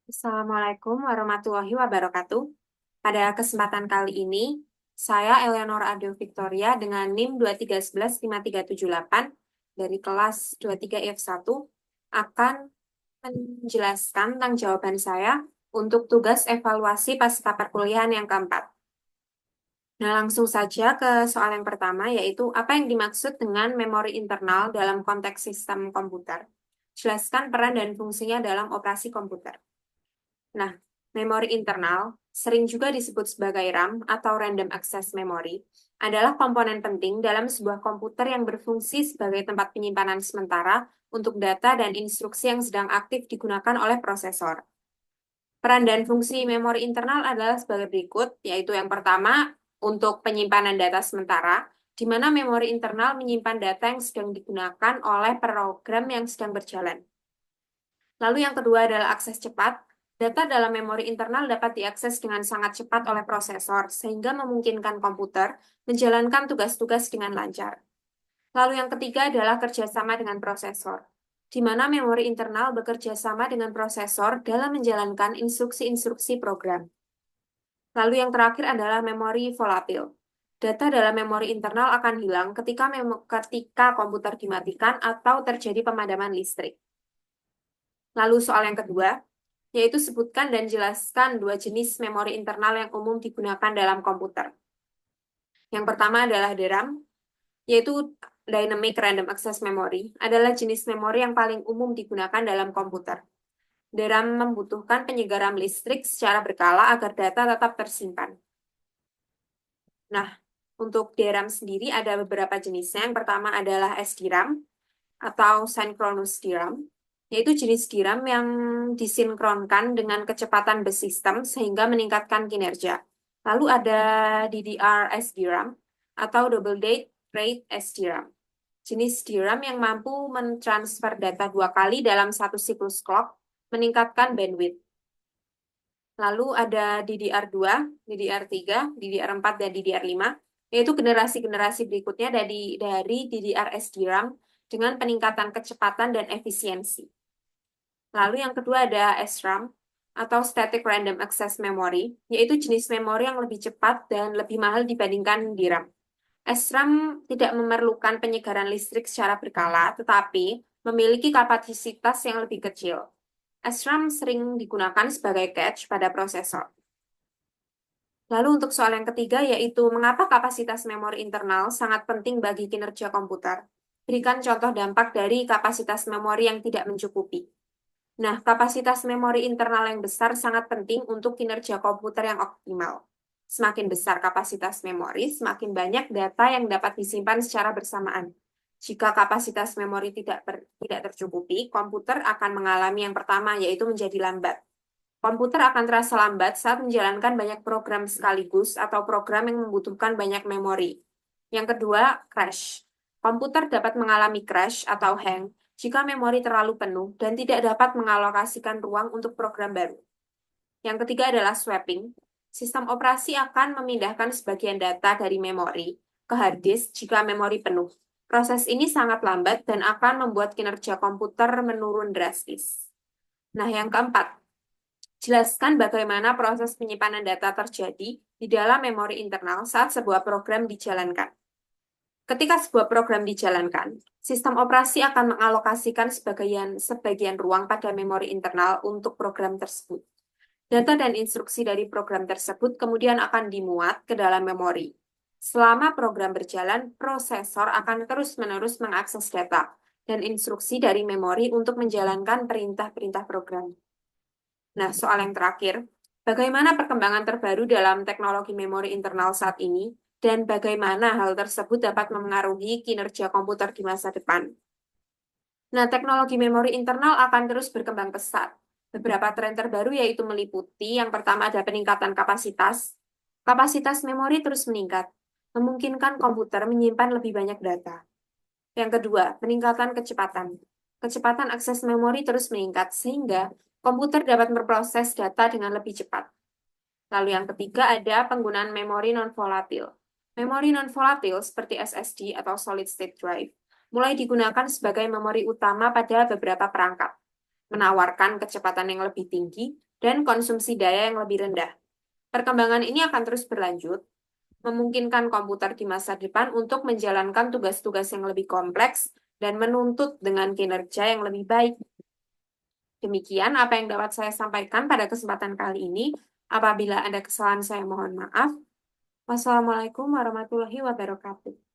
Assalamualaikum warahmatullahi wabarakatuh. Pada kesempatan kali ini, saya Eleanor Ado Victoria dengan NIM 2311538 dari kelas 23F1 akan menjelaskan tentang jawaban saya untuk tugas evaluasi pasca perkuliahan yang keempat. Nah, langsung saja ke soal yang pertama, yaitu apa yang dimaksud dengan memori internal dalam konteks sistem komputer. Jelaskan peran dan fungsinya dalam operasi komputer. Nah, memori internal, sering juga disebut sebagai RAM atau Random Access Memory, adalah komponen penting dalam sebuah komputer yang berfungsi sebagai tempat penyimpanan sementara untuk data dan instruksi yang sedang aktif digunakan oleh prosesor. Peran dan fungsi memori internal adalah sebagai berikut, yaitu yang pertama, untuk penyimpanan data sementara, di mana memori internal menyimpan data yang sedang digunakan oleh program yang sedang berjalan. Lalu yang kedua adalah akses cepat. Data dalam memori internal dapat diakses dengan sangat cepat oleh prosesor, sehingga memungkinkan komputer menjalankan tugas-tugas dengan lancar. Lalu yang ketiga adalah kerjasama dengan prosesor, di mana memori internal bekerja sama dengan prosesor dalam menjalankan instruksi-instruksi program. Lalu yang terakhir adalah memori volatil. Data dalam memori internal akan hilang ketika komputer dimatikan atau terjadi pemadaman listrik. Lalu soal yang kedua, yaitu sebutkan dan jelaskan dua jenis memori internal yang umum digunakan dalam komputer. Yang pertama adalah DRAM, yaitu Dynamic Random Access Memory, adalah jenis memori yang paling umum digunakan dalam komputer. DRAM membutuhkan penyegaran listrik secara berkala agar data tetap tersimpan. Nah, untuk DRAM sendiri ada beberapa jenisnya. Yang pertama adalah SDRAM atau Synchronous DRAM, yaitu jenis DRAM yang disinkronkan dengan kecepatan bus system sehingga meningkatkan kinerja. Lalu ada DDR SDRAM atau Double Date Rate SDRAM. Jenis DRAM yang mampu mentransfer data dua kali dalam satu siklus clock, meningkatkan bandwidth. Lalu ada DDR2, DDR3, DDR4, dan DDR5, yaitu generasi-generasi berikutnya dari DDR SDRAM dengan peningkatan kecepatan dan efisiensi. Lalu yang kedua ada SRAM atau Static Random Access Memory, yaitu jenis memori yang lebih cepat dan lebih mahal dibandingkan DRAM. SRAM tidak memerlukan penyegaran listrik secara berkala, tetapi memiliki kapasitas yang lebih kecil. SRAM sering digunakan sebagai cache pada prosesor. Lalu untuk soal yang ketiga, yaitu mengapa kapasitas memori internal sangat penting bagi kinerja komputer. Berikan contoh dampak dari kapasitas memori yang tidak mencukupi. Nah, kapasitas memori internal yang besar sangat penting untuk kinerja komputer yang optimal. Semakin besar kapasitas memori, semakin banyak data yang dapat disimpan secara bersamaan. Jika kapasitas memori tidak tercukupi, komputer akan mengalami yang pertama, yaitu menjadi lambat. Komputer akan terasa lambat saat menjalankan banyak program sekaligus atau program yang membutuhkan banyak memori. Yang kedua, crash. Komputer dapat mengalami crash atau hang jika memori terlalu penuh dan tidak dapat mengalokasikan ruang untuk program baru. Yang ketiga adalah swapping. Sistem operasi akan memindahkan sebagian data dari memori ke hard disk jika memori penuh. Proses ini sangat lambat dan akan membuat kinerja komputer menurun drastis. Nah, yang keempat, jelaskan bagaimana proses penyimpanan data terjadi di dalam memori internal saat sebuah program dijalankan. Ketika sebuah program dijalankan, sistem operasi akan mengalokasikan sebagian ruang pada memori internal untuk program tersebut. Data dan instruksi dari program tersebut kemudian akan dimuat ke dalam memori. Selama program berjalan, prosesor akan terus-menerus mengakses data dan instruksi dari memori untuk menjalankan perintah-perintah program. Nah, soal yang terakhir, bagaimana perkembangan terbaru dalam teknologi memori internal saat ini dan bagaimana hal tersebut dapat memengaruhi kinerja komputer di masa depan? Nah, teknologi memori internal akan terus berkembang pesat. Beberapa tren terbaru yaitu meliputi yang pertama ada peningkatan kapasitas. Kapasitas memori terus meningkat, memungkinkan komputer menyimpan lebih banyak data. Yang kedua, peningkatan kecepatan. Kecepatan akses memori terus meningkat sehingga komputer dapat memproses data dengan lebih cepat. Lalu yang ketiga ada penggunaan memori non-volatil. Memori non-volatil seperti SSD atau Solid State Drive mulai digunakan sebagai memori utama pada beberapa perangkat, menawarkan kecepatan yang lebih tinggi dan konsumsi daya yang lebih rendah. Perkembangan ini akan terus berlanjut, memungkinkan komputer di masa depan untuk menjalankan tugas-tugas yang lebih kompleks dan menuntut dengan kinerja yang lebih baik. Demikian apa yang dapat saya sampaikan pada kesempatan kali ini. Apabila ada kesalahan, saya mohon maaf. Wassalamualaikum warahmatullahi wabarakatuh.